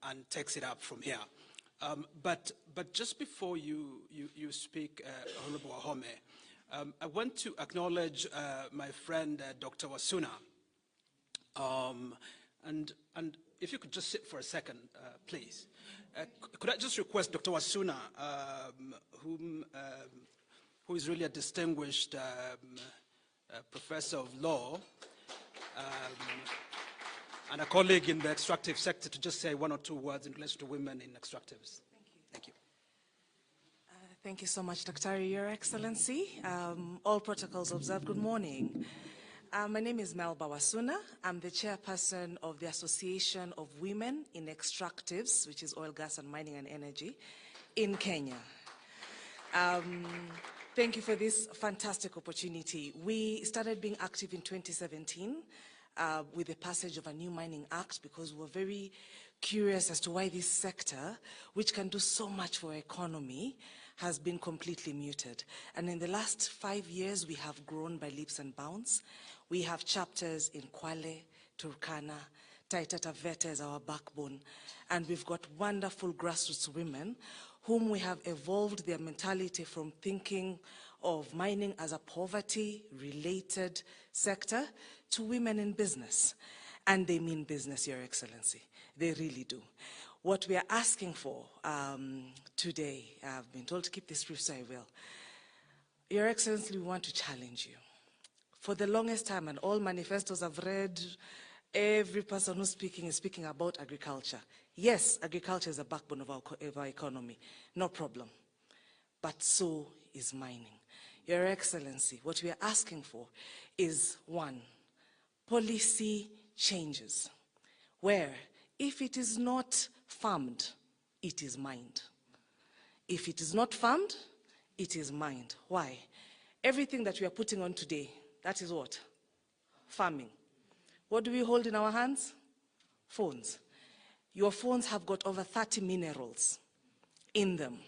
and takes it up from here. But just before you speak, Honorable Wahome, I want to acknowledge my friend Dr. Wasuna, and if you could just sit for a second, please. Could I just request Dr. Wasuna, who is really a distinguished professor of law and a colleague in the extractive sector, to just say one or two words in relation to women in extractives. Thank you. Thank you so much, Dr. Your Excellency. All protocols observed, good morning. My name is Melba Wasuna. I'm the chairperson of the Association of Women in Extractives, which is oil, gas, and mining and energy in Kenya. Thank you for this fantastic opportunity. We started being active in 2017 with the passage of a new mining act, because we were very curious as to why this sector, which can do so much for our economy, has been completely muted. And in the last 5 years, we have grown by leaps and bounds. We have chapters in Kwale, Turkana, Taita Taveta is our backbone, and we've got wonderful grassroots women whom we have evolved their mentality from thinking of mining as a poverty-related sector to women in business. And they mean business, Your Excellency. They really do. What we are asking for today, I've been told to keep this brief, so I will. Your Excellency, we want to challenge you. For the longest time, and all manifestos I've read, every person who's speaking is speaking about agriculture. Yes, agriculture is the backbone of our economy, no problem. But so is mining. Your Excellency, what we are asking for is, one, policy changes, where if it is not farmed, it is mined. If it is not farmed, it is mined. Why? Everything that we are putting on today, that is what? Farming. What do we hold in our hands? Phones. Your phones have got over 30 minerals in them.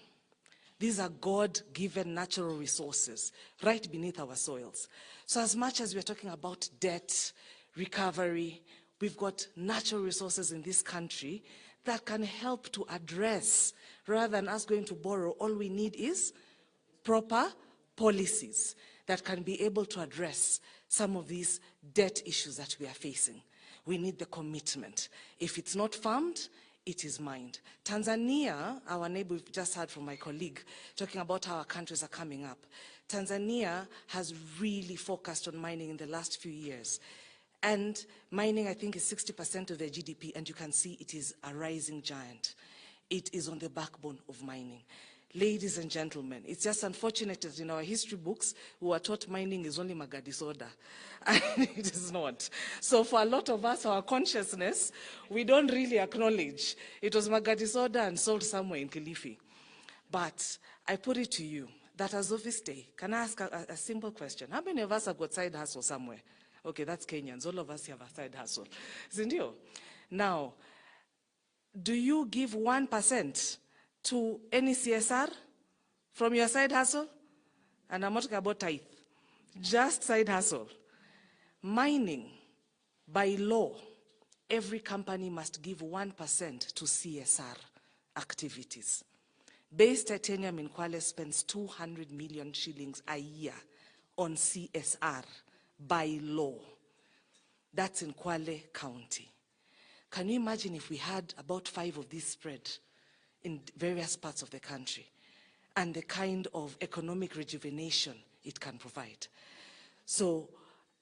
These are God-given natural resources right beneath our soils. So as much as we're talking about debt, recovery, we've got natural resources in this country that can help to address, rather than us going to borrow, all we need is proper policies that can be able to address some of these debt issues that we are facing. We need the commitment. If it's not farmed, it is mined. Tanzania, our neighbor, we've just heard from my colleague, talking about how our countries are coming up. Tanzania has really focused on mining in the last few years. And mining, I think, is 60% of their GDP, and you can see it is a rising giant. It is on the backbone of mining. Ladies and gentlemen, it's just unfortunate that in our history books, we were taught mining is only Magadi soda, and it is not. So for a lot of us, our consciousness, we don't really acknowledge it was Magadi soda and sold somewhere in Kilifi. But I put it to you that as of this day, can I ask a simple question? How many of us have got side hustle somewhere? Okay, that's Kenyans. All of us have a side hustle. Isn't you? Now, do you give 1% to any CSR from your side hustle? And I'm not talking about tithe, just side hustle. Mining, by law, every company must give 1% to CSR activities. Base Titanium in Kwale spends 200 million shillings a year on CSR by law. That's in Kwale County. Can you imagine if we had about 5 of these spread in various parts of the country, and the kind of economic rejuvenation it can provide? So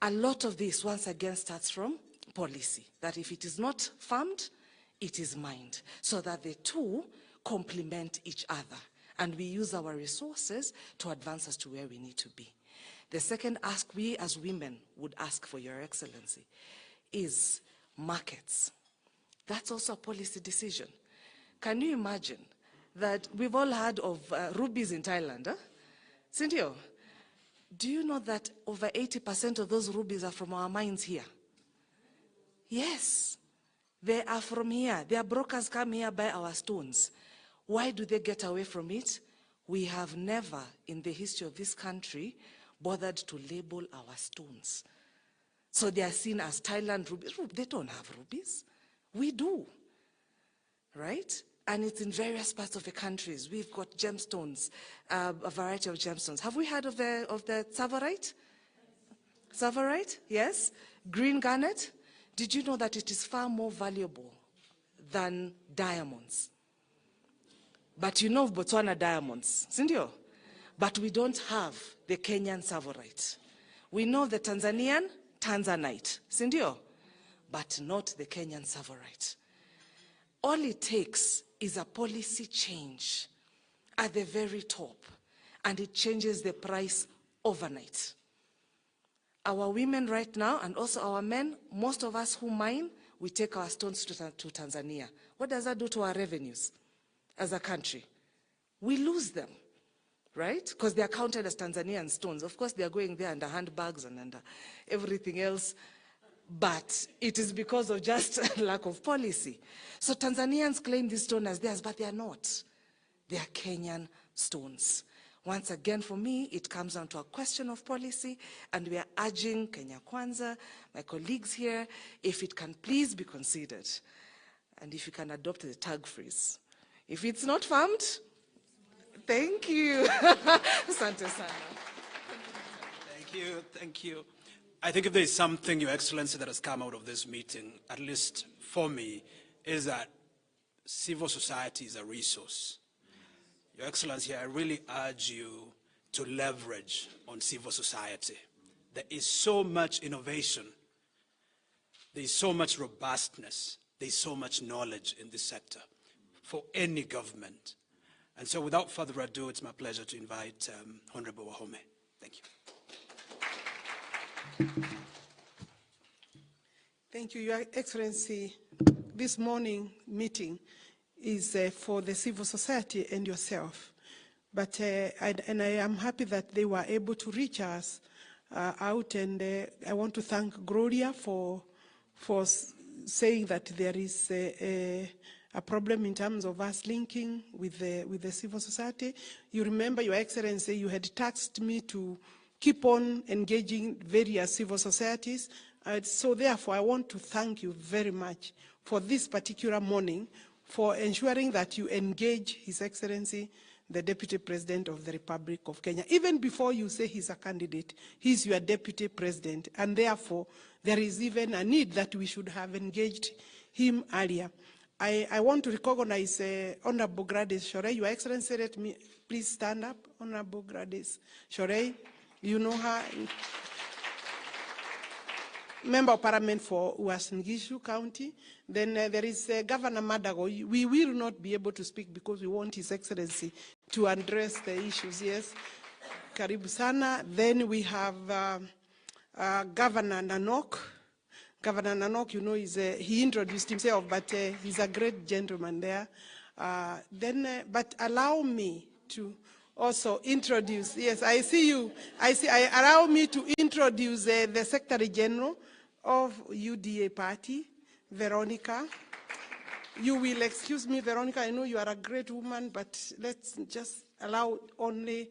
a lot of this, once again, starts from policy, that if it is not farmed, it is mined, so that the two complement each other, and we use our resources to advance us to where we need to be. The second ask we as women would ask for, Your Excellency, is markets. That's also a policy decision. Can you imagine that we've all heard of rubies in Thailand? Huh? Cynthia, do you know that over 80% of those rubies are from our mines here? Yes, they are from here. Their brokers come here, buy our stones. Why do they get away from it? We have never, in the history of this country, bothered to label our stones. So they are seen as Thailand rubies. They don't have rubies. We do. right? And it's in various parts of the countries. We've got gemstones, a variety of gemstones. Have we heard of the tsavorite? Tsavorite, yes. Green garnet. Did you know that it is far more valuable than diamonds? But you know of Botswana diamonds, sindio? But we don't have the Kenyan tsavorite. We know the Tanzanian tanzanite, sindio? But not the Kenyan tsavorite. All it takes is a policy change at the very top, and it changes the price overnight. Our women right now, and also our men, most of us who mine, we take our stones to Tanzania. What does that do to our revenues as a country? We lose them, right? Because they are counted as Tanzanian stones. Of course, they are going there under handbags and under everything else. But it is because of just lack of policy. So Tanzanians claim this stone as theirs, but they are not. They are Kenyan stones. Once again, for me, it comes down to a question of policy, and we are urging Kenya Kwanza, my colleagues here, if it can please be considered, and if you can adopt the tag phrase. If it's not farmed, thank you. Asante sana. Thank you, thank you. I think if there's something, Your Excellency, that has come out of this meeting, at least for me, is that civil society is a resource. Your Excellency, I really urge you to leverage on civil society. There is so much innovation. There is so much robustness. There is so much knowledge in this sector for any government. And so without further ado, it's my pleasure to invite Honorable Wahome. Thank you. Thank you, Your Excellency. This morning meeting is for the civil society and yourself. But I am happy that they were able to reach us out, and I want to thank Gloria for saying that there is a problem in terms of us linking with the civil society. You remember, Your Excellency, you had tasked me to keep on engaging various civil societies. So therefore, I want to thank you very much for this particular morning, for ensuring that you engage His Excellency, the Deputy President of the Republic of Kenya. Even before you say he's a candidate, he's your Deputy President, and therefore, there is even a need that we should have engaged him earlier. I want to recognize Honorable Gladys Shorey. Your Excellency, let me please stand up. Honorable Gladys Shorey. You know her, Member of Parliament for Uasin Gishu County. Then there is Governor Madago. We will not be able to speak because we want His Excellency to address the issues. Yes, Karibu Sana. Then we have Governor Nanok. Governor Nanok, you know, he introduced himself, but he's a great gentleman there. But allow me to also introduce, yes, I see you. Allow me to introduce the Secretary General of UDA Party, Veronica. You will excuse me, Veronica, I know you are a great woman, but let's just allow only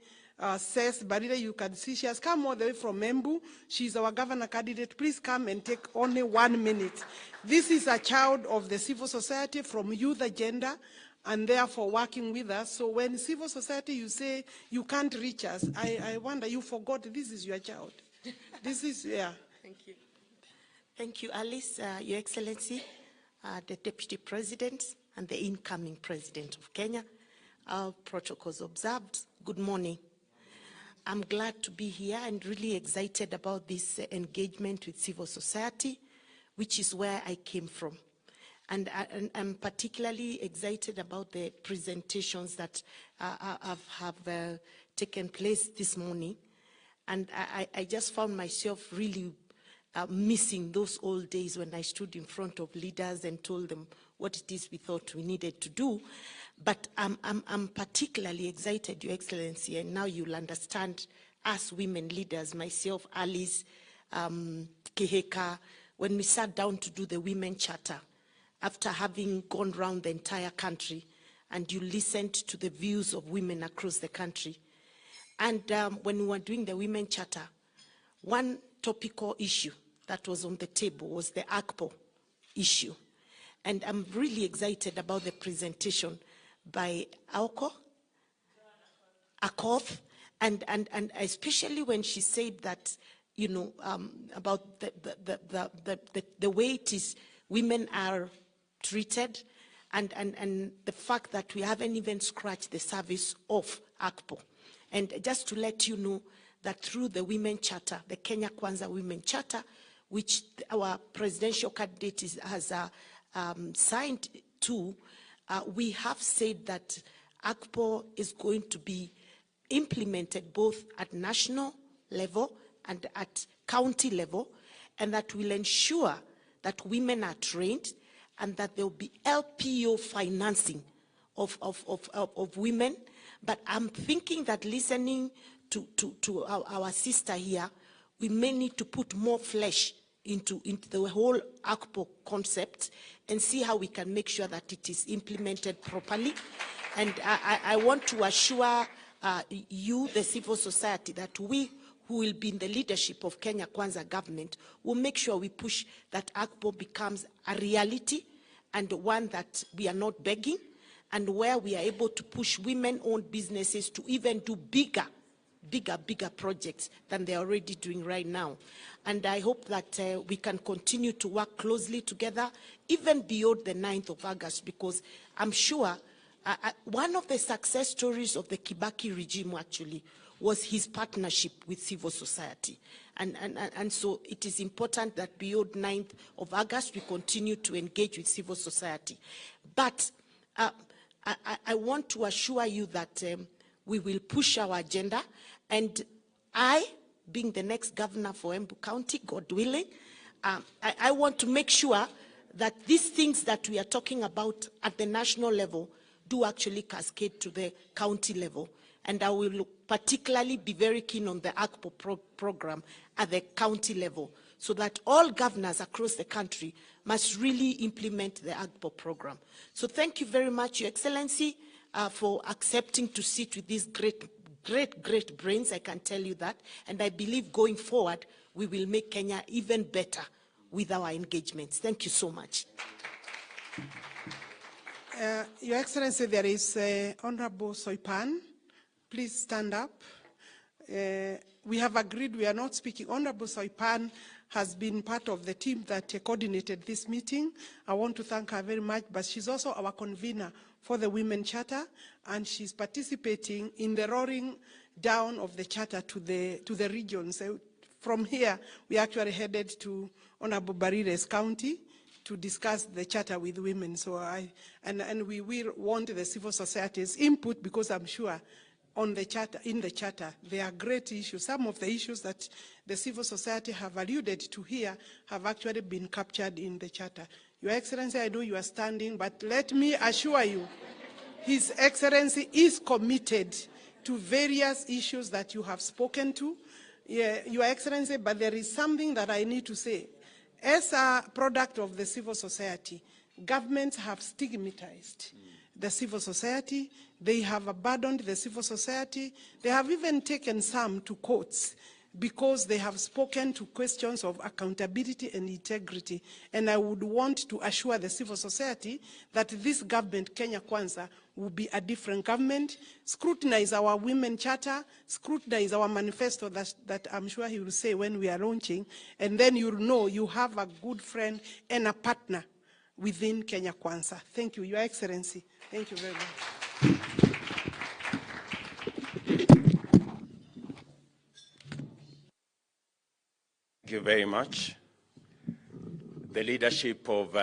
Seth Barida. You can see she has come all the way from Embu. She's our governor candidate. Please come and take only 1 minute. This is a child of the civil society from youth agenda, and therefore working with us. So when civil society, you say you can't reach us, I wonder, you forgot this is your child. This is, yeah. Thank you. Thank you, Alice, Your Excellency, the Deputy President and the incoming President of Kenya. Our protocols observed. Good morning. I'm glad to be here and really excited about this engagement with civil society, which is where I came from. And I'm particularly excited about the presentations that have taken place this morning. And I just found myself really missing those old days when I stood in front of leaders and told them what it is we thought we needed to do. But I'm particularly excited, Your Excellency, and now you'll understand us women leaders, myself, Alice, Keheka, when we sat down to do the Women Charter, after having gone around the entire country, and you listened to the views of women across the country. And when we were doing the Women Charter, one topical issue that was on the table was the ACPO issue. And I'm really excited about the presentation by Akoth, and especially when she said that, you know, about the way it is women are treated, and the fact that we haven't even scratched the surface of AKPO. And just to let you know that through the Women Charter, the Kenya Kwanza Women Charter, which our presidential candidate has signed to, we have said that AKPO is going to be implemented both at national level and at county level, and that will ensure that women are trained and that there will be LPO financing of women. But I'm thinking that listening to our sister here, we may need to put more flesh into the whole AKPO concept and see how we can make sure that it is implemented properly. And I want to assure you, the civil society, that we who will be in the leadership of Kenya Kwanza government will make sure we push that AKPO becomes a reality, and one that we are not begging, and where we are able to push women-owned businesses to even do bigger projects than they're already doing right now. And I hope that we can continue to work closely together, even beyond the 9th of August, because I'm sure one of the success stories of the Kibaki regime actually was his partnership with civil society. And so it is important that beyond 9th of August, we continue to engage with civil society. But I want to assure you that we will push our agenda, and I, being the next governor for Embu County, God willing, I want to make sure that these things that we are talking about at the national level do actually cascade to the county level. And I will particularly be very keen on the AKPO program at the county level, so that all governors across the country must really implement the AKPO program. So thank you very much, Your Excellency, for accepting to sit with these great brains, I can tell you that. And I believe going forward, we will make Kenya even better with our engagements. Thank you so much. Your Excellency, there is Honorable Soipan. Please stand up. We have agreed we are not speaking. Honorable Soipan has been part of the team that coordinated this meeting. I want to thank her very much, but she's also our convener for the Women Charter, and she's participating in the roaring down of the Charter to the regions. From here, we actually headed to Honorable Barire's county to discuss the Charter with women. So we will want the civil society's input, because I'm sure on the Charter, in the Charter, there are great issues. Some of the issues that the civil society have alluded to here have actually been captured in the Charter. Your Excellency, I know you are standing, but let me assure you, His Excellency is committed to various issues that you have spoken to, Your Excellency, but there is something that I need to say. As a product of the civil society, governments have stigmatized the civil society. They have abandoned the civil society. They have even taken some to courts because they have spoken to questions of accountability and integrity. And I would want to assure the civil society that this government, Kenya Kwanza, will be a different government. Scrutinize our Women Charter, scrutinize our manifesto that I'm sure he will say when we are launching, and then you'll know you have a good friend and a partner within Kenya Kwanza. Thank you, Your Excellency. Thank you very much. Thank you very much. The leadership of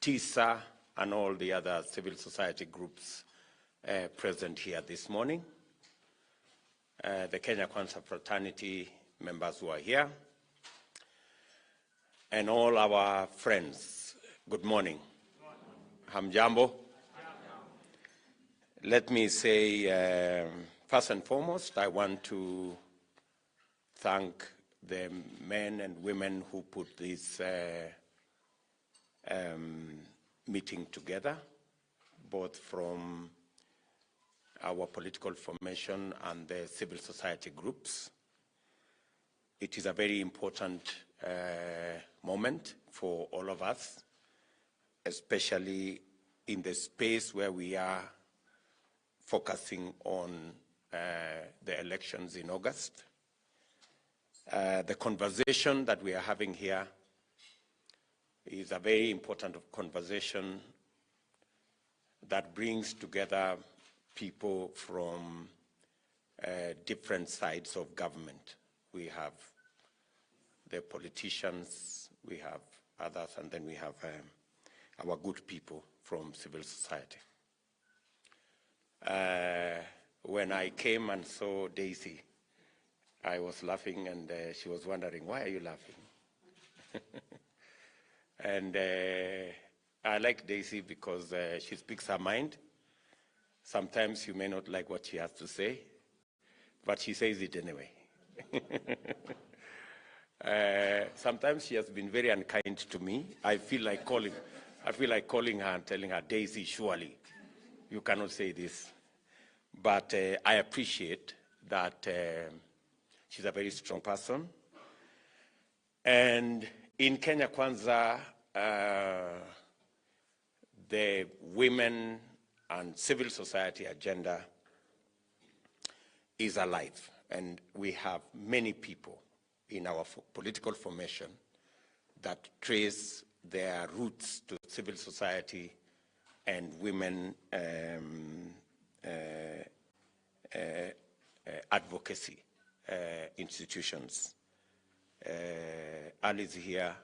TISA and all the other civil society groups present here this morning, the Kenya Kwanza fraternity members who are here, and all our friends, good morning. Hamjambo. Let me say, first and foremost, I want to thank the men and women who put this meeting together, both from our political formation and the civil society groups. It is a very important moment for all of us. especially in the space where we are focusing on the elections in August. The conversation that we are having here is a very important conversation that brings together people from different sides of government. We have the politicians, we have others, and then we have our good people from civil society. When I came and saw Daisy, I was laughing, and she was wondering, why are you laughing? And I like Daisy because she speaks her mind. Sometimes you may not like what she has to say, but she says it anyway. Sometimes she has been very unkind to me. I feel like calling her and telling her, Daisy, surely you cannot say this. But I appreciate that she's a very strong person. And in Kenya Kwanza, the women and civil society agenda is alive. And we have many people in our political formation that trace their roots to civil society and women advocacy institutions. Alice here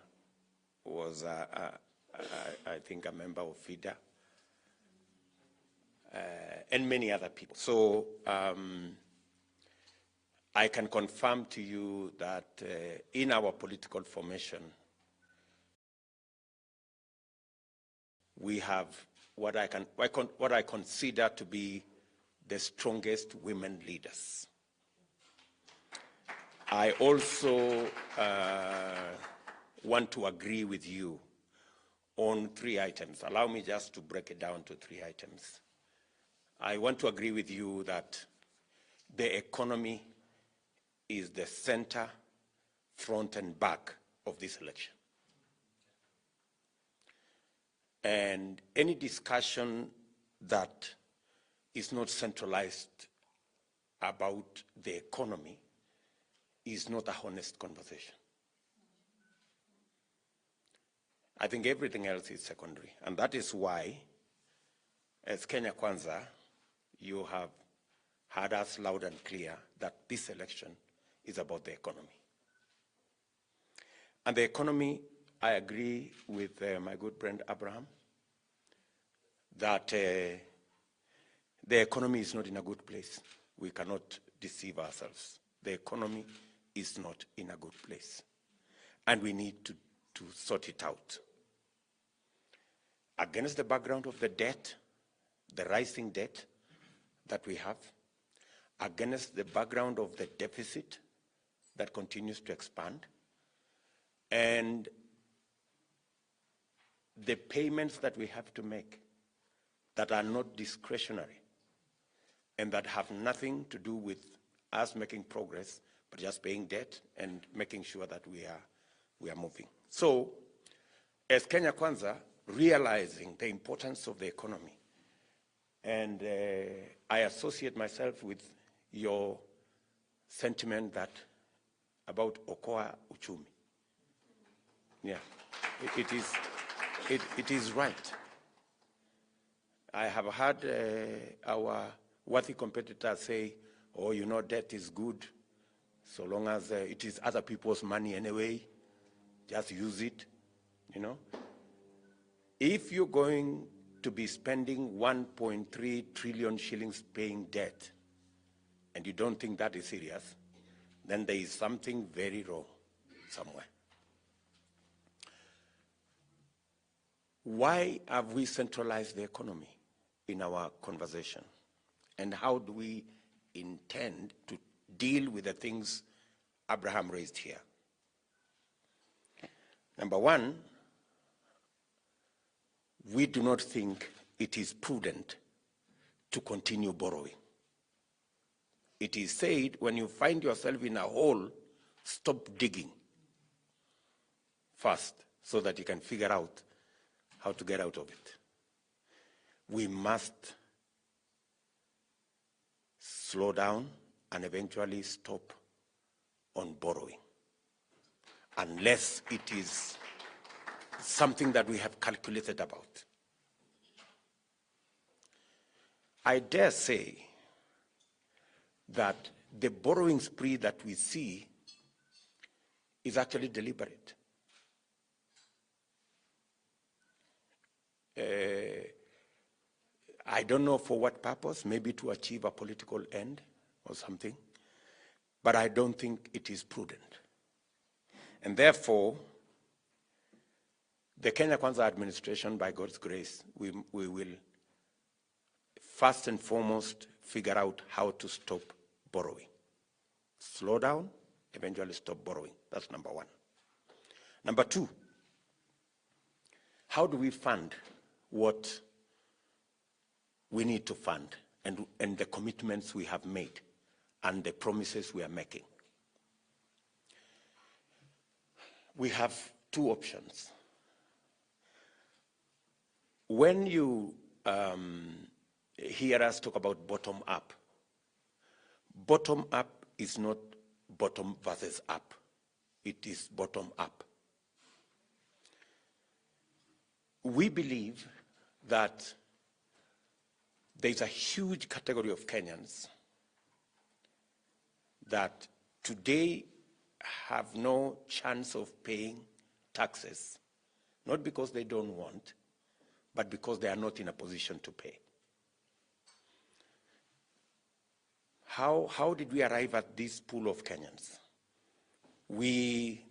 was, I think, a member of FIDA, and many other people. So I can confirm to you that in our political formation, we have what I consider to be the strongest women leaders. I also want to agree with you on 3 items. Allow me just to break it down to 3 items. I want to agree with you that the economy is the center, front and back of this election. And any discussion that is not centralized about the economy is not a honest conversation. I think everything else is secondary. And that is why, as Kenya Kwanza, you have heard us loud and clear that this election is about the economy. And the economy, I agree with my good friend Abraham, that the economy is not in a good place. We cannot deceive ourselves. The economy is not in a good place. And we need to sort it out. Against the background of the debt, the rising debt that we have, against the background of the deficit that continues to expand, and the payments that we have to make that are not discretionary and that have nothing to do with us making progress, but just paying debt and making sure that we are moving. So, as Kenya Kwanza, realizing the importance of the economy, and I associate myself with your sentiment that about Okoa Uchumi. Yeah, it is right. I have heard our worthy competitors say, oh, you know, debt is good, so long as it is other people's money anyway, just use it, you know. If you're going to be spending 1.3 trillion shillings paying debt, and you don't think that is serious, then there is something very wrong somewhere. Why have we centralized the economy in our conversation? And how do we intend to deal with the things Abraham raised here? Number one, we do not think it is prudent to continue borrowing. It is said, when you find yourself in a hole, stop digging first so that you can figure out how to get out of it. We must slow down and eventually stop on borrowing, unless it is something that we have calculated about. I dare say that the borrowing spree that we see is actually deliberate. I don't know for what purpose, maybe to achieve a political end or something, but I don't think it is prudent. And therefore, the Kenya Kwanza administration, by God's grace, we will first and foremost figure out how to stop borrowing. Slow down, eventually stop borrowing. That's number one. Number two, how do we fund what we need to fund and the commitments we have made and the promises we are making? We have two options. When you hear us talk about bottom up is not bottom versus up. It is bottom up. We believe that there is a huge category of Kenyans that today have no chance of paying taxes, not because they don't want, but because they are not in a position to pay. How did we arrive at this pool of Kenyans? We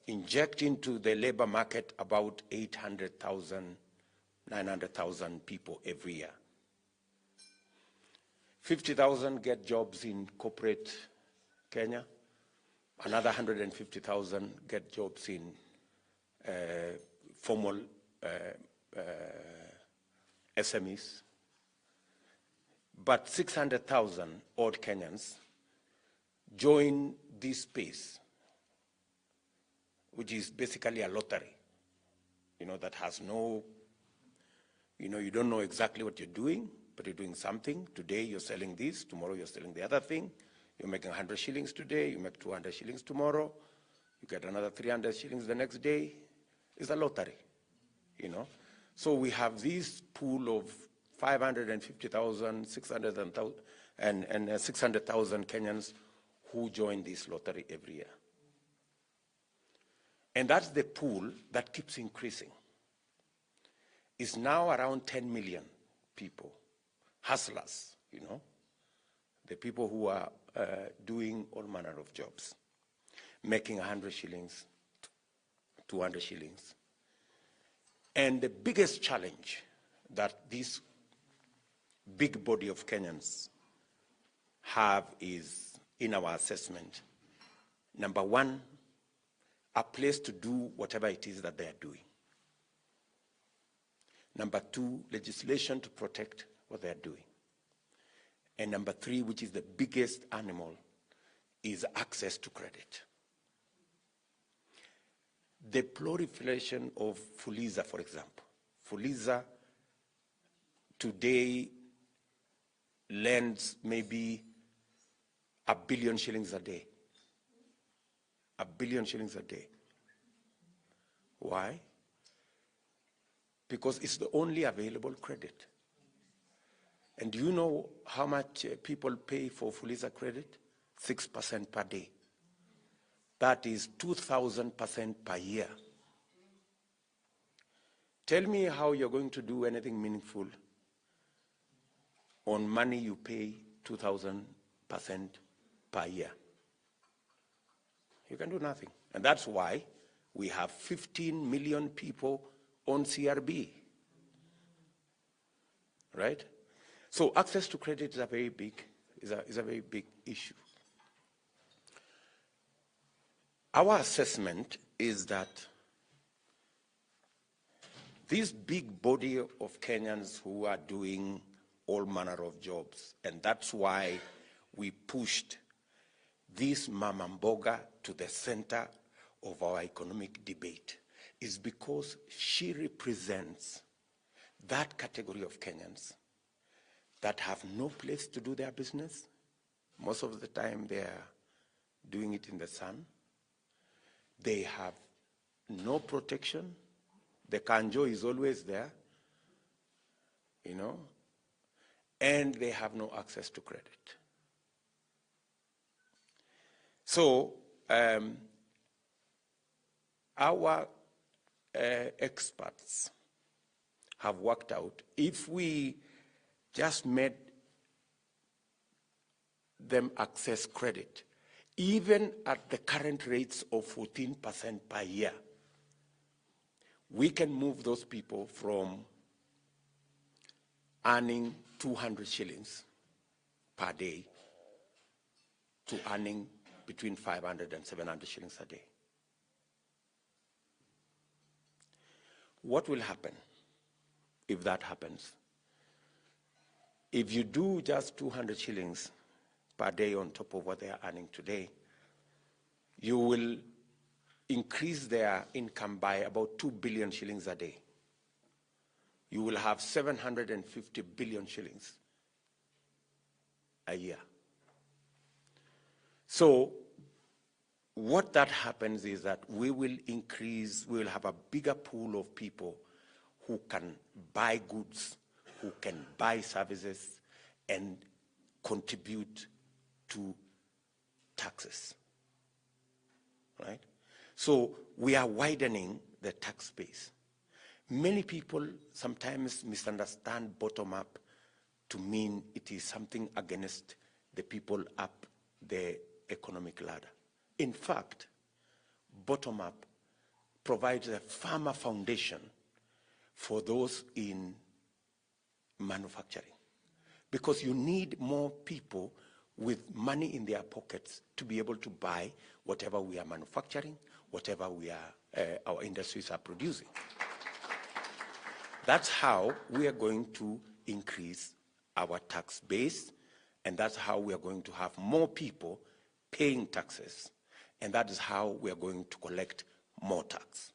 inject into the labor market about 800,000, 900,000 people every year. 50,000 get jobs in corporate Kenya. Another 150,000 get jobs in formal SMEs. But 600,000 odd Kenyans join this space, which is basically a lottery, that has no, you don't know exactly what you're doing, but you're doing something. Today you're selling this, tomorrow you're selling the other thing. You're making 100 shillings today, you make 200 shillings tomorrow, you get another 300 shillings the next day. It's a lottery, So we have this pool of 550,000, 600,000, and 600,000 Kenyans who join this lottery every year. And that's the pool that keeps increasing. It's now around 10 million people, hustlers, the people who are doing all manner of jobs, making 100 shillings, 200 shillings. And the biggest challenge that this big body of Kenyans have is, in our assessment, number one, a place to do whatever it is that they are doing. Number two, legislation to protect what they are doing. And number three, which is the biggest animal, is access to credit. The proliferation of Fuliza, for example. Fuliza today lends maybe 1 billion shillings a day. 1 billion shillings a day. Why? Because it's the only available credit. And do you know how much people pay for Fuliza credit? 6% per day. That is 2,000% per year. Tell me how you're going to do anything meaningful on money you pay 2,000% per year. You can do nothing. And that's why we have 15 million people on CRB. Right? So access to credit is a very big issue. Our assessment is that this big body of Kenyans who are doing all manner of jobs, and that's why we pushed this mama mboga to the center of our economic debate is because she represents that category of Kenyans that have no place to do their business. Most of the time they are doing it in the sun. They have no protection. The kanjo is always there, you know, and they have no access to credit. So our experts have worked out, if we just made them access credit, even at the current rates of 14% per year, we can move those people from earning 200 shillings per day to earning between 500 and 700 shillings a day. What will happen if that happens? If you do just 200 shillings per day on top of what they are earning today, you will increase their income by about 2 billion shillings a day. You will have 750 billion shillings a year. So what that happens is that we will have a bigger pool of people who can buy goods, who can buy services, and contribute to taxes, right? So we are widening the tax base. Many people sometimes misunderstand bottom-up to mean it is something against the people up the economic ladder. In fact, bottom-up provides a firmer foundation for those in manufacturing, because you need more people with money in their pockets to be able to buy whatever we are manufacturing, whatever we are, our industries are producing. That's how we are going to increase our tax base, and that's how we are going to have more people paying taxes, and that is how we are going to collect more tax.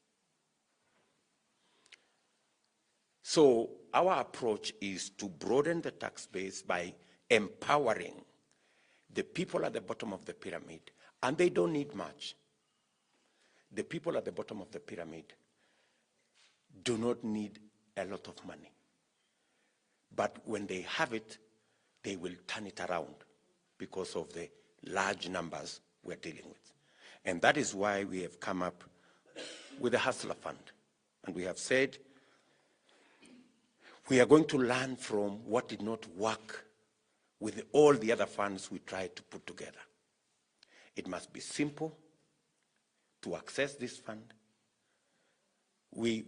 So our approach is to broaden the tax base by empowering the people at the bottom of the pyramid, and they don't need much. The people at the bottom of the pyramid do not need a lot of money. But when they have it, they will turn it around because of the large numbers we're dealing with. And that is why we have come up with a Hustler Fund. And we have said we are going to learn from what did not work with all the other funds we tried to put together. It must be simple to access this fund. We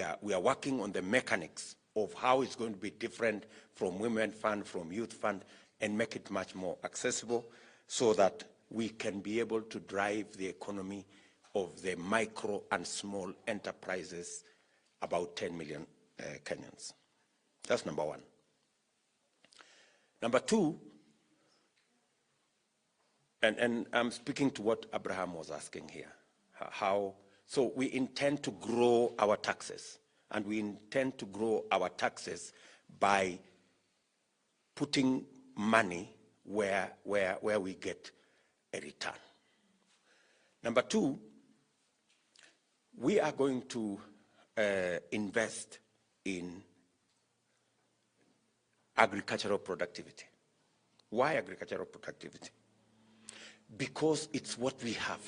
are working on the mechanics of how it's going to be different from Women Fund, from Youth Fund, and make it much more accessible so that we can be able to drive the economy of the micro and small enterprises, about 10 million Kenyans. That's number one. Number two, and I'm speaking to what Abraham was asking here, so we intend to grow our taxes, and we intend to grow our taxes by putting money where we get a return. Number two, we are going to invest in agricultural productivity. Why agricultural productivity? Because it's what we have.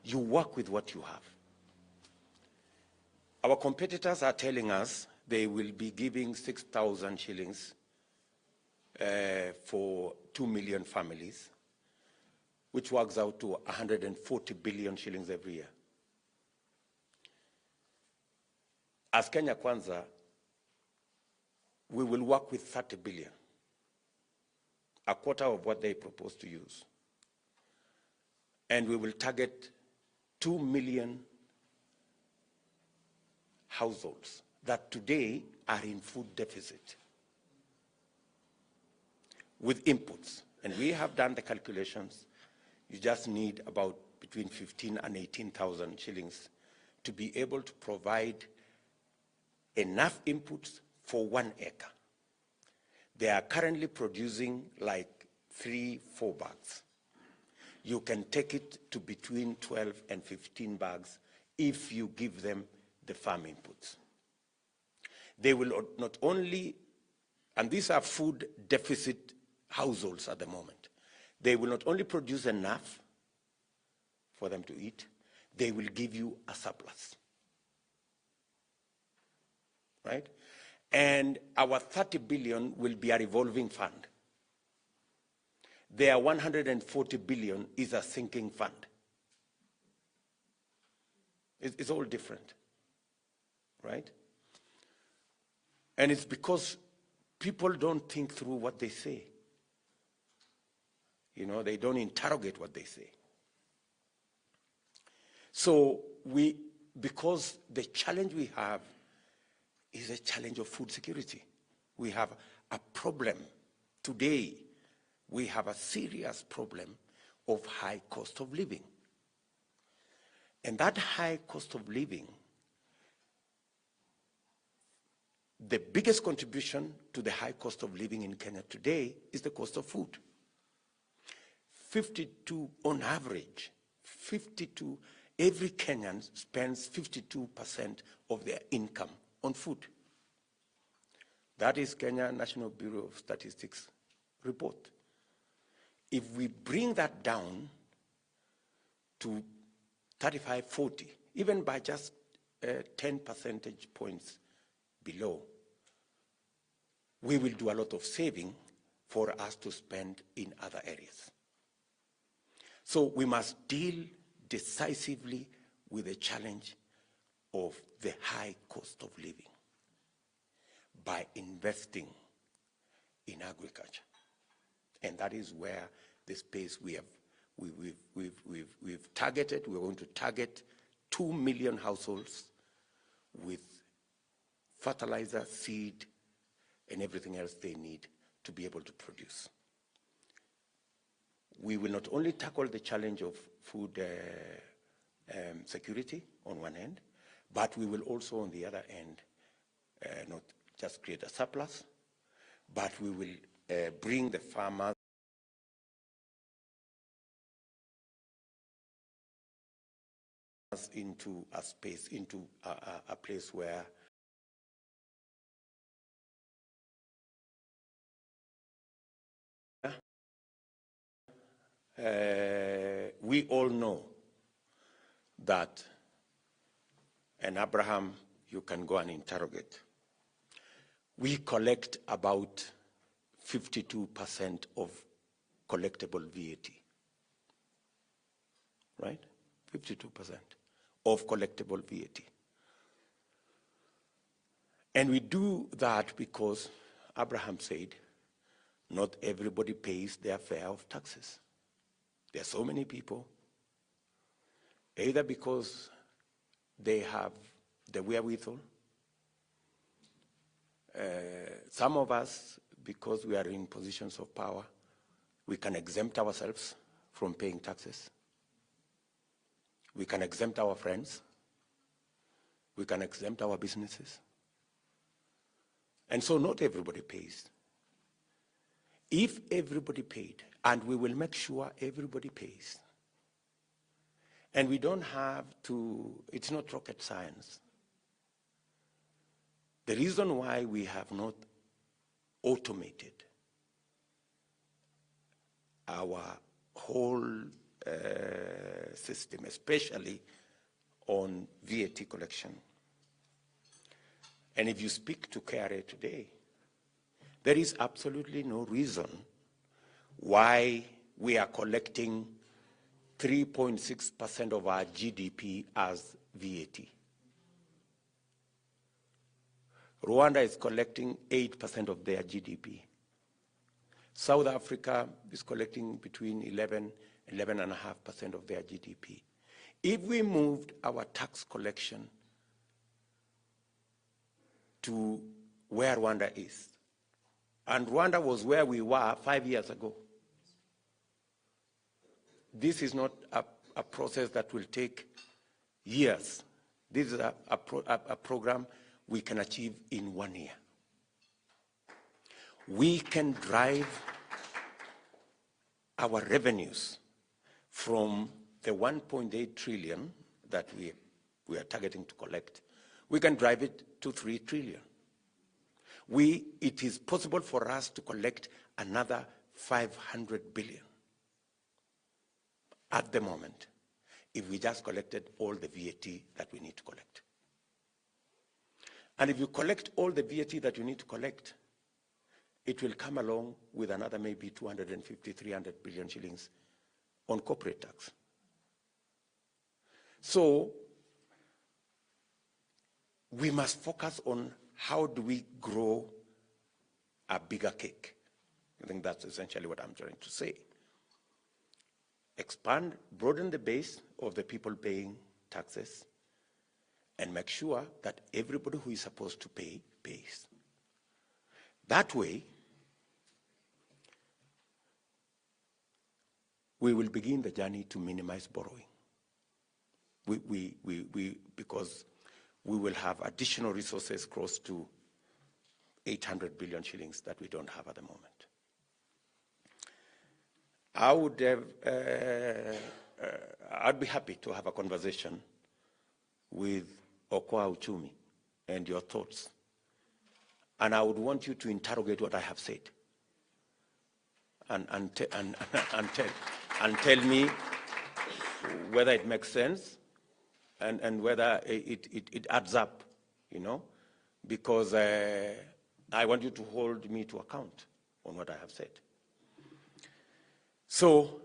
You work with what you have. Our competitors are telling us they will be giving 6,000 shillings for 2 million families, which works out to 140 billion shillings every year. As Kenya Kwanza, we will work with 30 billion, a quarter of what they propose to use. And we will target 2 million households that today are in food deficit with inputs. And we have done the calculations. You just need about between 15 and 18,000 shillings to be able to provide enough inputs for 1 acre. They are currently producing like 3-4 bags. You can take it to between 12 and 15 bags if you give them the farm inputs. They will not only, and these are food deficit households at the moment, they will not only produce enough for them to eat, they will give you a surplus, right? And our 30 billion will be a revolving fund. Their 140 billion is a sinking fund. It's all different, right? And it's because people don't think through what they say. You know, they don't interrogate what they say. So because the challenge we have is a challenge of food security. We have a problem today. We have a serious problem of high cost of living. And that high cost of living, the biggest contribution to the high cost of living in Kenya today is the cost of food. 52, on average, 52, every Kenyan spends 52% of their income on food. That is Kenya National Bureau of Statistics report. If we bring that down to 35, 40, even by just 10 percentage points below, we will do a lot of saving for us to spend in other areas. So we must deal decisively with the challenge of the high cost of living by investing in agriculture. And that is where the space we've targeted. We're going to target 2 million households with fertilizer, seed, and everything else they need to be able to produce. We will not only tackle the challenge of food security on one end, but we will also on the other end not just create a surplus, but we will bring the farmers into a space, into a place where we all know that, and Abraham, you can go and interrogate, we collect about 52% of collectible VAT, right? 52% of collectible VAT. And we do that because Abraham said, not everybody pays their fair of taxes. There are so many people, either because they have the wherewithal, some of us, because we are in positions of power, we can exempt ourselves from paying taxes. We can exempt our friends. We can exempt our businesses. And so not everybody pays. If everybody paid, and we will make sure everybody pays, and we don't have to, it's not rocket science. The reason why we have not automated our whole system, especially on VAT collection. And if you speak to KRA today, there is absolutely no reason why we are collecting 3.6% of our GDP as VAT. Rwanda is collecting 8% of their GDP. South Africa is collecting between 11.5% of their GDP. If we moved our tax collection to where Rwanda is, and Rwanda was where we were 5 years ago, this is not a a process that will take years. This is a program we can achieve in 1 year. We can drive our revenues from the 1.8 trillion that we are targeting to collect. We can drive it to 3 trillion. It is possible for us to collect another 500 billion at the moment if we just collected all the VAT that we need to collect. And if you collect all the VAT that you need to collect, it will come along with another maybe 250, 300 billion shillings on corporate tax. So we must focus on how do we grow a bigger cake. I think that's essentially what I'm trying to say. Expand, broaden the base of the people paying taxes, and make sure that everybody who is supposed to pay, pays. That way, we will begin the journey to minimize borrowing. Because we will have additional resources close to 800 billion shillings that we don't have at the moment. I'd be happy to have a conversation with Okoa Uchumi and your thoughts. And I would want you to interrogate what I have said and tell me whether it makes sense and whether it adds up, you know, because I want you to hold me to account on what I have said. So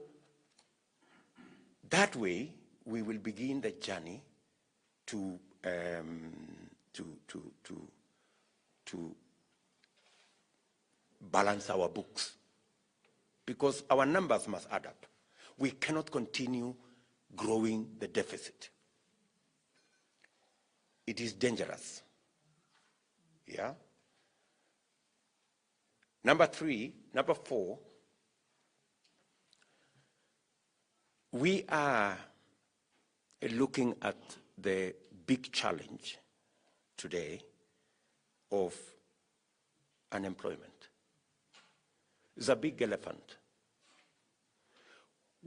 that way, we will begin the journey to balance our books, because our numbers must add up. We cannot continue growing the deficit. It is dangerous. Yeah. Number four, we are looking at the big challenge today of unemployment. It's a big elephant.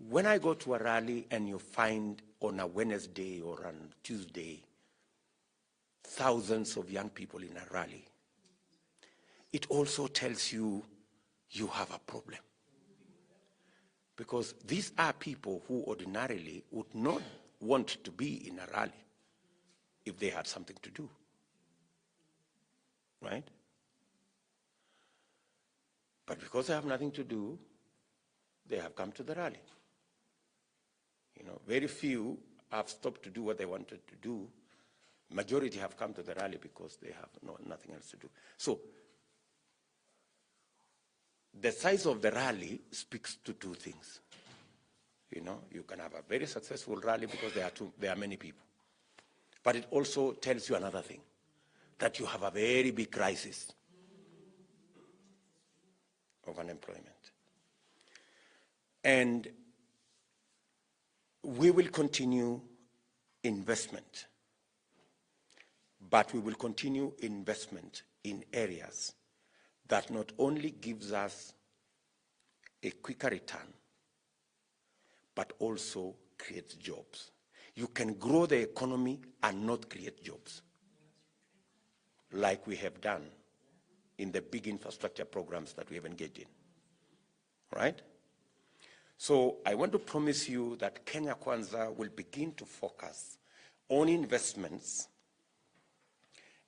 When I go to a rally and you find on a Wednesday or on Tuesday thousands of young people in a rally, it also tells you you have a problem. Because these are people who ordinarily would not want to be in a rally if they had something to do, right? But because they have nothing to do, they have come to the rally. You know, very few have stopped to do what they wanted to do. Majority have come to the rally because they have nothing else to do. So the size of the rally speaks to two things. You know, you can have a very successful rally because there are many people. But it also tells you another thing, that you have a very big crisis of unemployment. And we will continue investment, but we will continue investment in areas that not only gives us a quicker return, but also creates jobs. You can grow the economy and not create jobs, like we have done in the big infrastructure programs that we have engaged in, right? So I want to promise you that Kenya Kwanza will begin to focus on investments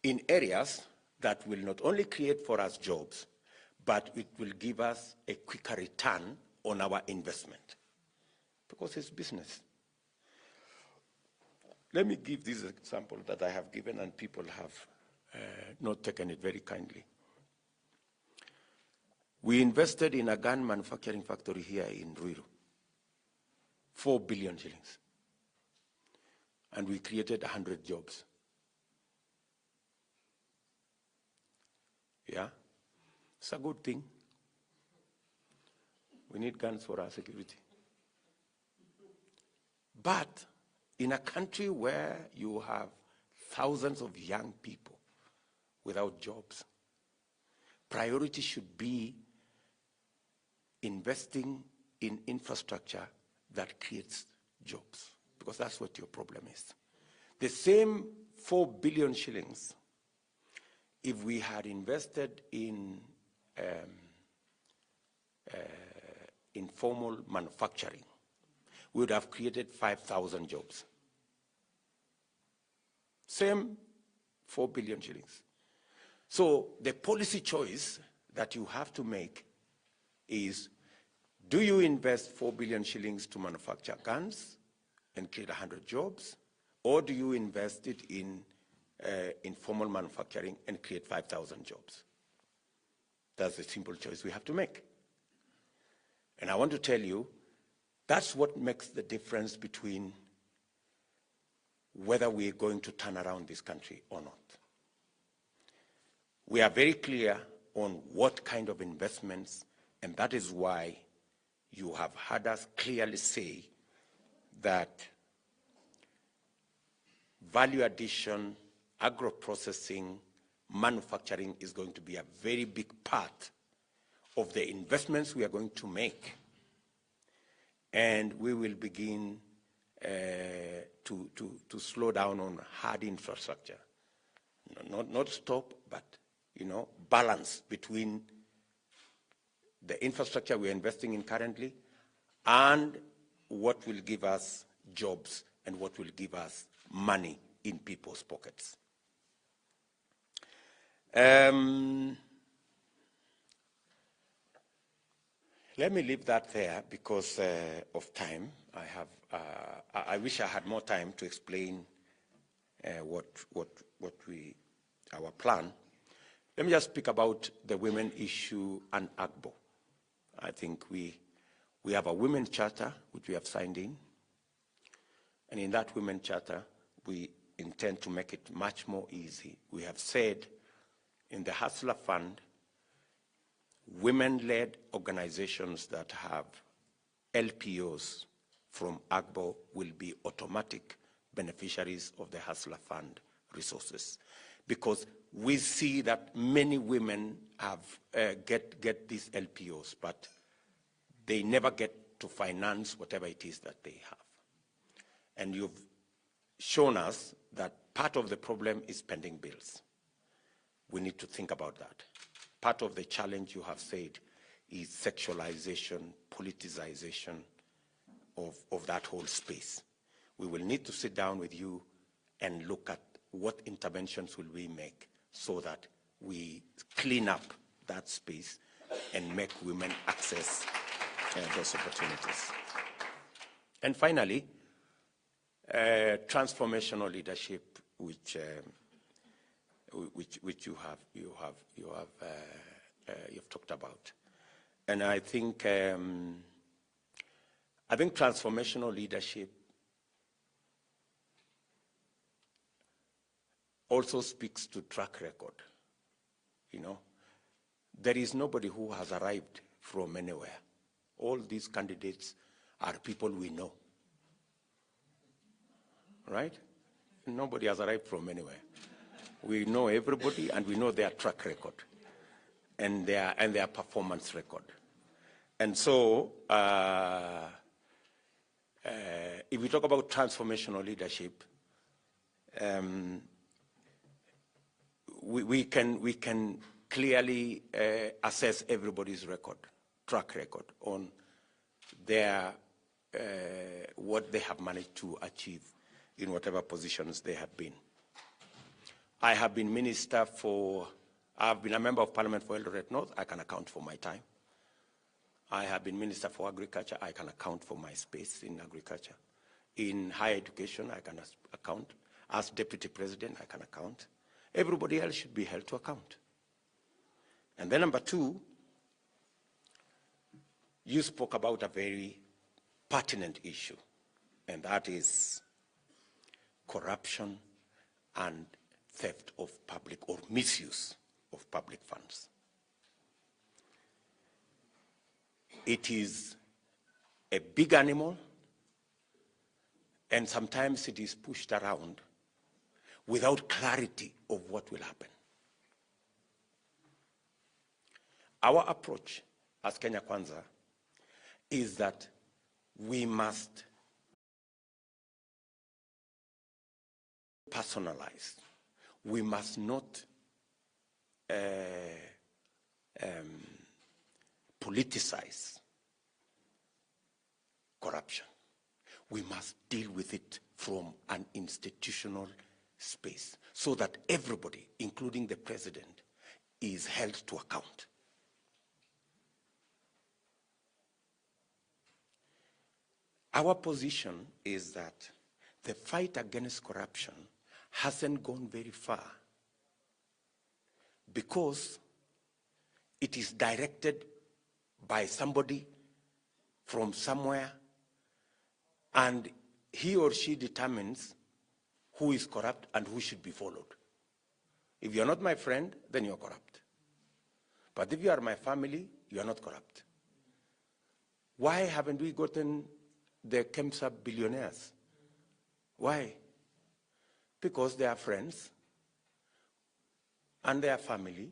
in areas that will not only create for us jobs, but it will give us a quicker return on our investment, because it's business. Let me give this example that I have given and people have not taken it very kindly. We invested in a gun manufacturing factory here in Ruiru, 4 billion shillings. And we created 100 jobs. Yeah, it's a good thing. We need guns for our security. But in a country where you have thousands of young people without jobs, priority should be investing in infrastructure that creates jobs, because that's what your problem is. The same 4 billion shillings, if we had invested in informal manufacturing, we would have created 5,000 jobs. Same 4 billion shillings. So the policy choice that you have to make is, do you invest 4 billion shillings to manufacture guns and create 100 jobs, or do you invest it in informal manufacturing and create 5,000 jobs? That's the simple choice we have to make. And I want to tell you, that's what makes the difference between whether we're going to turn around this country or not. We are very clear on what kind of investments, and that is why you have heard us clearly say that value addition, agro-processing, manufacturing is going to be a very big part of the investments we are going to make. And we will begin to slow down on hard infrastructure. Not stop, but balance between the infrastructure we're investing in currently and what will give us jobs and what will give us money in people's pockets. Let me leave that there because of time. I wish I had more time to explain our plan. Let me just speak about the women issue and AGBO. I think we have a women charter which we have signed in, and in that women charter we intend to make it much more easy. We have said in the Hustler Fund, women-led organizations that have LPOs from AGBO will be automatic beneficiaries of the Hustler Fund resources, because we see that many women have get these LPOs, but they never get to finance whatever it is that they have. And you've shown us that part of the problem is pending bills. We need to think about that. Part of the challenge, you have said, is sexualization, politicization of that whole space. We will need to sit down with you and look at what interventions will we make so that we clean up that space and make women access those opportunities. And finally, transformational leadership, which you've talked about. And I think transformational leadership also speaks to track record. There is nobody who has arrived from anywhere. All these candidates are people we know, right? Nobody has arrived from anywhere. We know everybody, and we know their track record and their performance record. And so, if we talk about transformational leadership, we can clearly assess everybody's track record on their what they have managed to achieve in whatever positions they have been. I have been I've been a member of parliament for Eldoret North. I can account for my time. I have been minister for agriculture. I can account for my space in agriculture. In higher education, I can account. As deputy president, I can account. Everybody else should be held to account. And then number two, you spoke about a very pertinent issue, and that is corruption and theft of public or misuse of public funds. It is a big animal, And sometimes it is pushed around without clarity of what will happen. Our approach as Kenya Kwanza is that we must personalize. We must not politicize corruption. We must deal with it from an institutional space so that everybody, including the president, is held to account. Our position is that the fight against corruption hasn't gone very far because it is directed by somebody from somewhere, and he or she determines who is corrupt and who should be followed. If you're not my friend, then you're corrupt. But if you are my family, you are not corrupt. Why haven't we gotten the KEMSA billionaires? Why? Because they are friends and they are family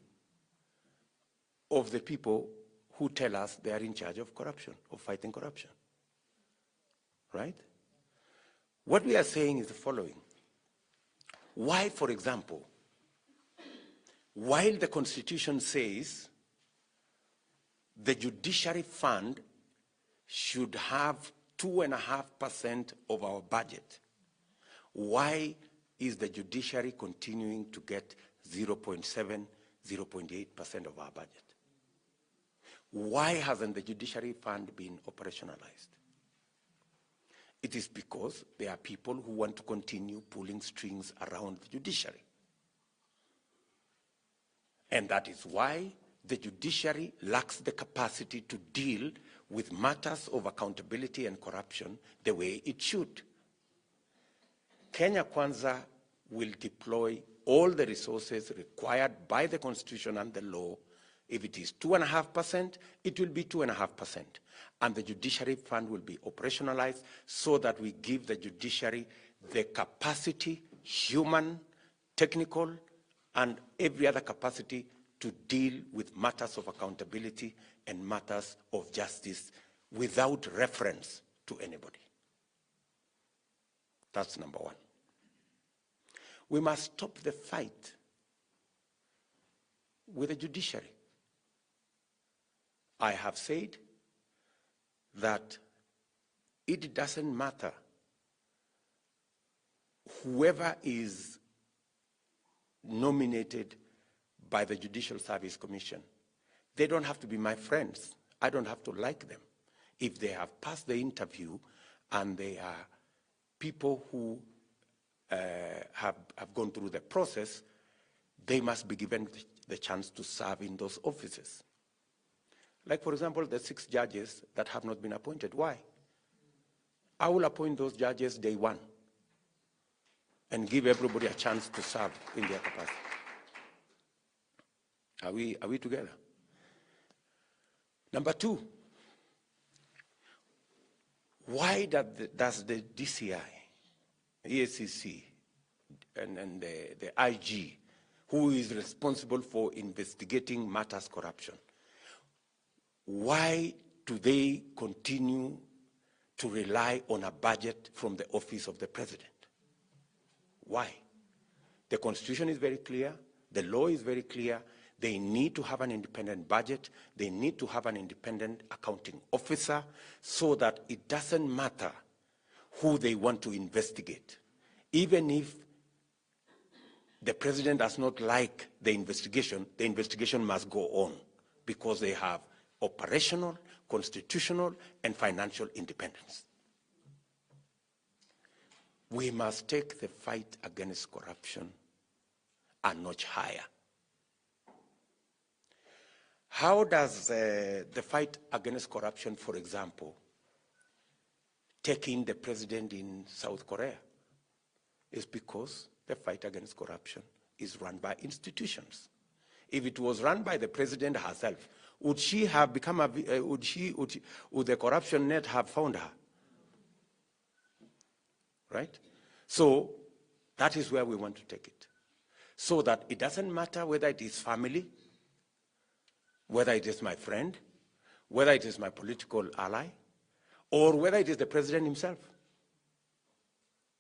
of the people who tell us they are in charge of corruption, of fighting corruption. Right? What we are saying is the following. Why, for example, while the Constitution says the judiciary fund should have 2.5% of our budget, why is the judiciary continuing to get 0.7, 0.8% of our budget? Why hasn't the judiciary fund been operationalized? It is because there are people who want to continue pulling strings around the judiciary. And that is why the judiciary lacks the capacity to deal with matters of accountability and corruption the way it should. Kenya Kwanza will deploy all the resources required by the Constitution and the law. If it is 2.5%, it will be 2.5%. And the judiciary fund will be operationalized so that we give the judiciary the capacity, human, technical, and every other capacity to deal with matters of accountability and matters of justice without reference to anybody. That's number one. We must stop the fight with the judiciary. I have said that it doesn't matter whoever is nominated by the Judicial Service Commission. They don't have to be my friends. I don't have to like them. If they have passed the interview and they are people who have gone through the process, they must be given the chance to serve in those offices. Like, for example, the 6 judges that have not been appointed. Why? I will appoint those judges day one and give everybody a chance to serve in their capacity. Are we together? Number 2, why does the DCI, EACC, and the IG, who is responsible for investigating matters corruption, why do they continue to rely on a budget from the office of the president? Why? The Constitution is very clear. The law is very clear. They need to have an independent budget. They need to have an independent accounting officer so that it doesn't matter who they want to investigate. Even if the president does not like the investigation must go on because they have operational, constitutional, and financial independence. We must take the fight against corruption a notch higher. How does the fight against corruption, for example, take in the president in South Korea? It's because the fight against corruption is run by institutions. If it was run by the president herself, would she have become would the corruption net have found her? right? So that is where we want to take it. So that it doesn't matter whether it is family, whether it is my friend, whether it is my political ally, or whether it is the president himself.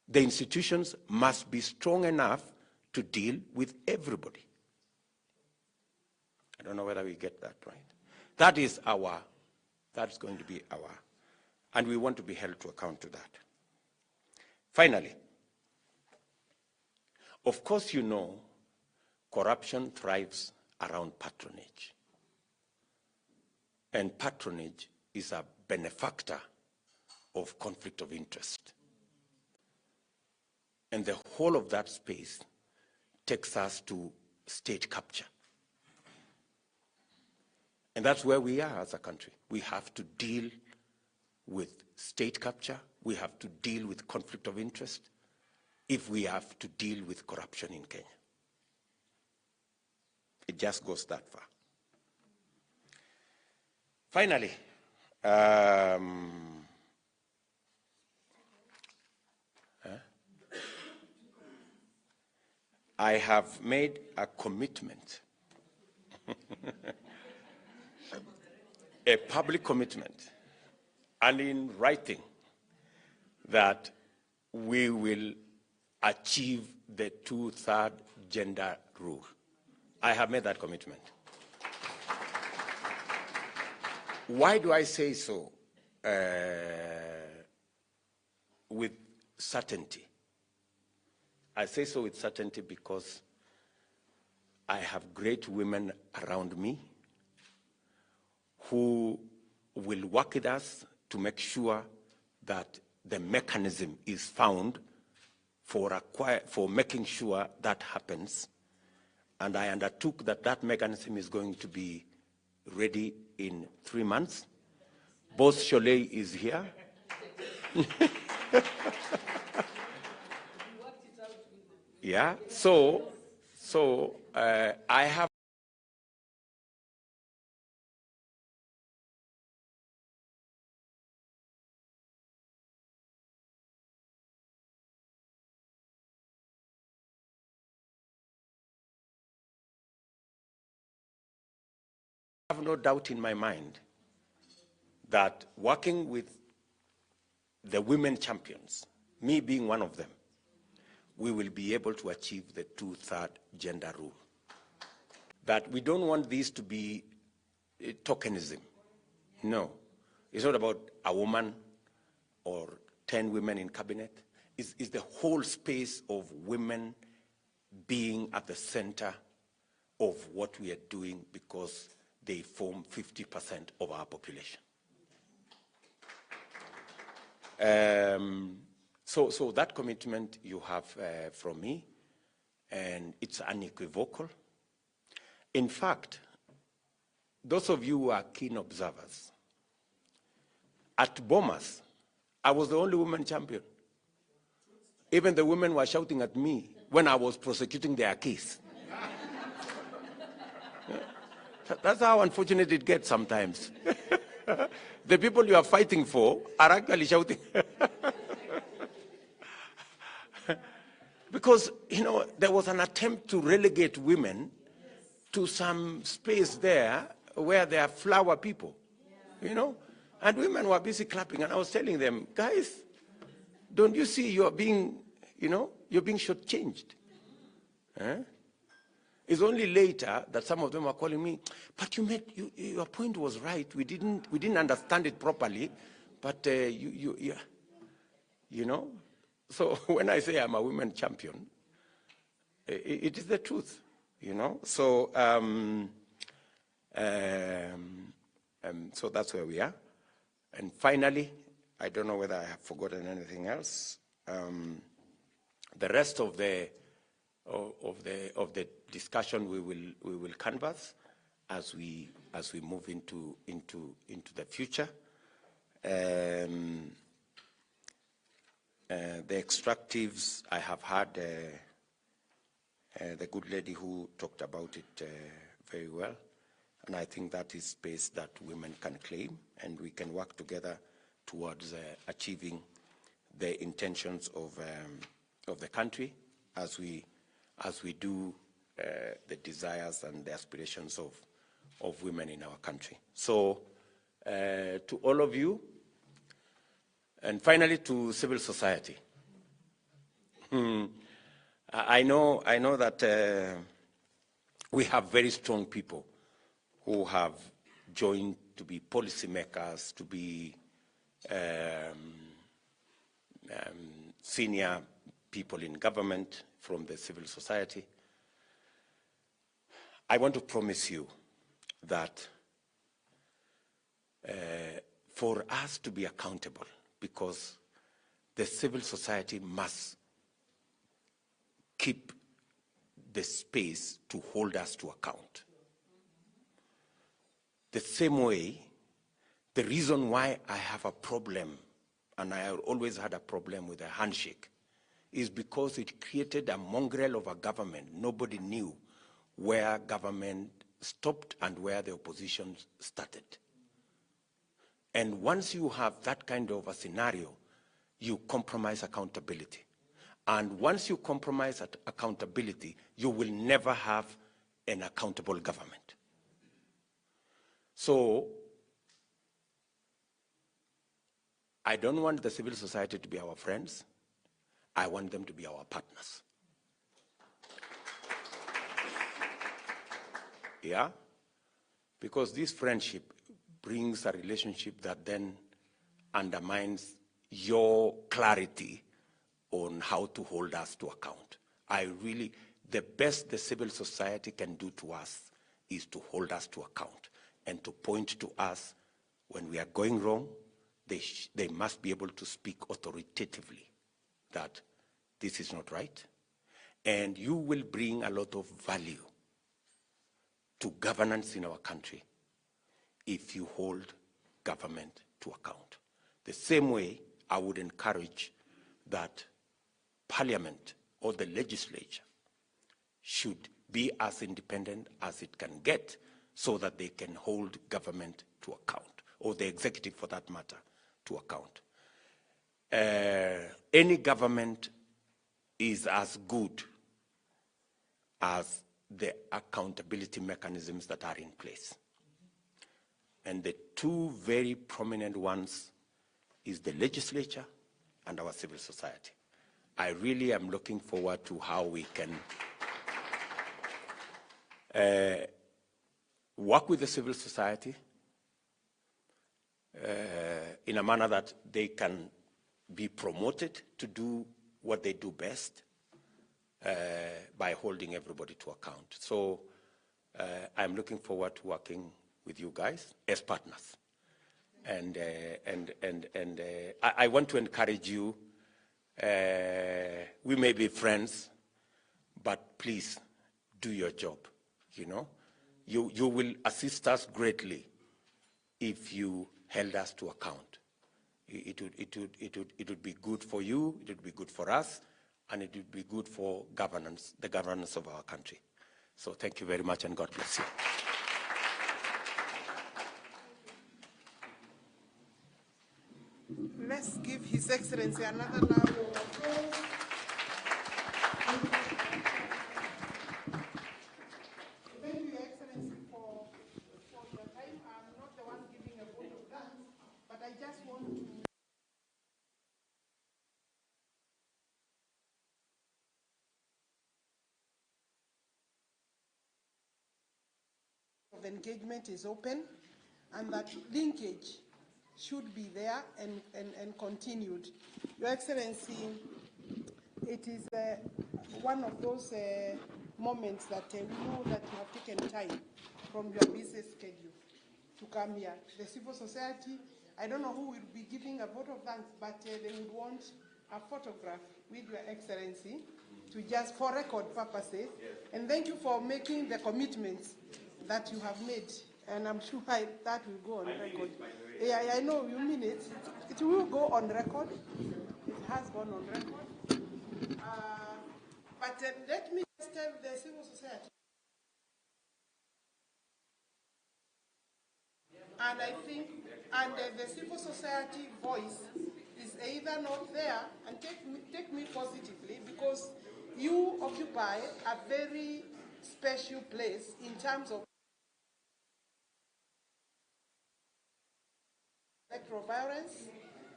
The institutions must be strong enough to deal with everybody. I don't know whether we get that right. That's going to be our, and we want to be held to account to that. Finally, of course you know, corruption thrives around patronage. And patronage is a benefactor of conflict of interest. And the whole of that space takes us to state capture. And that's where we are as a country. We have to deal with state capture. We have to deal with conflict of interest if we have to deal with corruption in Kenya. It just goes that far. Finally, I have made a commitment, a public commitment, and in writing, that we will achieve the 2/3 gender rule. I have made that commitment. Why do I say so with certainty? I say so with certainty because I have great women around me who will work with us to make sure that the mechanism is found for making sure that happens. And I undertook that that mechanism is going to be ready in 3 months. Boss Sholei is here. Yeah, so I have no doubt in my mind that working with the women champions, me being one of them, we will be able to achieve the 2/3 gender rule. That we don't want this to be tokenism. No, it's not about a woman or 10 women in cabinet. It's the whole space of women being at the center of what we are doing because they form 50% of our population. So that commitment you have from me, and it's unequivocal. In fact, those of you who are keen observers, at Bomas, I was the only woman champion. Even the women were shouting at me when I was prosecuting their case. That's how unfortunate it gets sometimes. The people you are fighting for are actually shouting. Because, you know, there was an attempt to relegate women to some space there where they are flower people, you know, and women were busy clapping, and I was telling them, guys, don't you see you're being, you know, you're being shortchanged? It's only later that some of them were calling me, but your point was right. We didn't understand it properly, but you know. So when I say I'm a women champion, it is the truth, you know. So so that's where we are. And finally, I don't know whether I have forgotten anything else. The rest of the discussion we will canvass as we move into the future. The extractives, I have heard the good lady who talked about it very well, and I think that is space that women can claim, and we can work together towards achieving the intentions of the country as we do the desires and the aspirations of women in our country. So to all of you, and finally to civil society. I know that we have very strong people who have joined to be policymakers, to be senior people in government from the civil society. I want to promise you that for us to be accountable, because the civil society must keep the space to hold us to account. The same way, the reason why I have a problem, and I always had a problem with a handshake, is because it created a mongrel of a government. Nobody knew where government stopped and where the opposition started. And once you have that kind of a scenario, you compromise accountability. And once you compromise accountability, you will never have an accountable government. So I don't want the civil society to be our friends. I want them to be our partners. Yeah? Because this friendship brings a relationship that then undermines your clarity on how to hold us to account. The best the civil society can do to us is to hold us to account and to point to us when we are going wrong. They must be able to speak authoritatively that this is not right. And you will bring a lot of value to governance in our country if you hold government to account. The same way, I would encourage that Parliament or the legislature should be as independent as it can get so that they can hold government to account, or the executive for that matter, to account. Any government is as good as the accountability mechanisms that are in place. And the two very prominent ones is the legislature and our civil society. I really am looking forward to how we can work with the civil society in a manner that they can be promoted to do what they do best by holding everybody to account. So I'm looking forward to working with you guys as partners. And I want to encourage you. We may be friends, but please do your job. You know, you will assist us greatly if you held us to account. It would be good for you. It would be good for us, and it would be good for governance, the governance of our country. So thank you very much, and God bless you. Let's give His Excellency another round of applause. Thank you, Your Excellency, for your time. I'm not the one giving a vote of thanks, but I just want to of engagement is open, and that linkage should be there and continued. Your Excellency, it is one of those moments that we know that you have taken time from your busy schedule to come here. The civil society, I don't know who will be giving a vote of thanks, but they would want a photograph with Your Excellency to just for record purposes. Yes. And thank you for making the commitments that you have made. And I'm sure that will go on record. Yeah, I know you mean it. It will go on record. It has gone on record. But let me just tell the civil society. And I think, and the civil society voice is either not there, and take me positively, because you occupy a very special place in terms of electoral violence,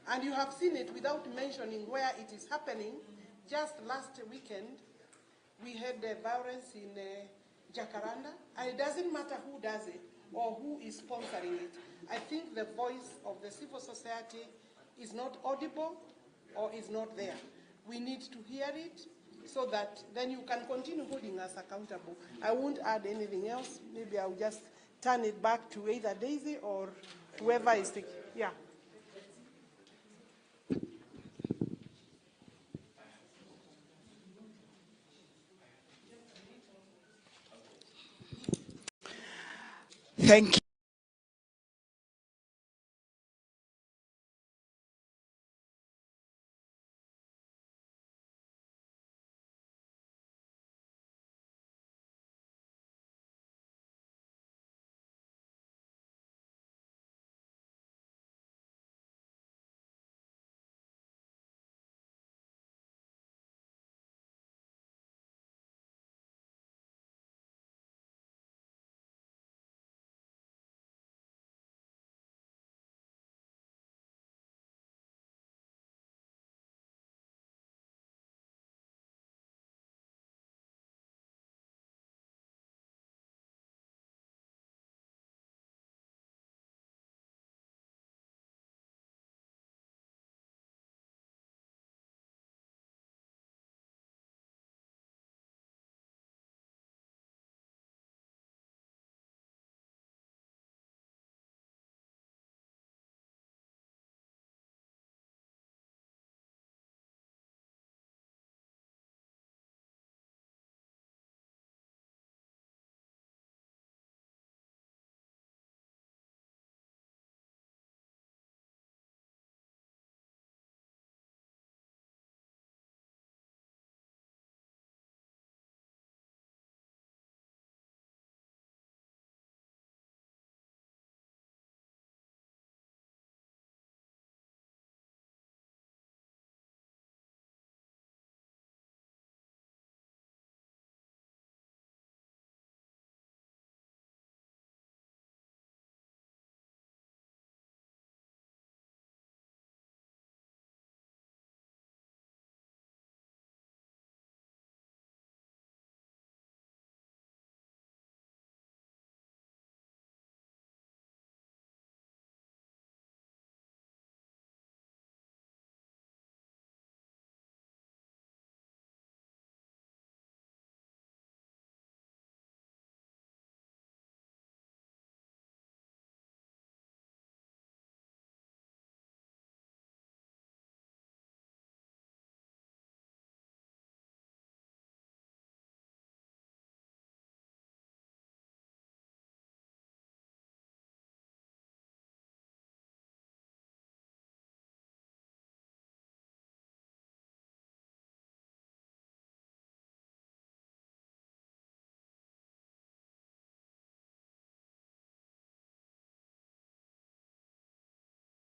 and you have seen it without mentioning where it is happening. Just last weekend, we had the violence in Jacaranda, and it doesn't matter who does it or who is sponsoring it. I think the voice of the civil society is not audible or is not there. We need to hear it so that then you can continue holding us accountable. I won't add anything else. Maybe I'll just turn it back to either Daisy or whoever is taking. Yeah. Thank you.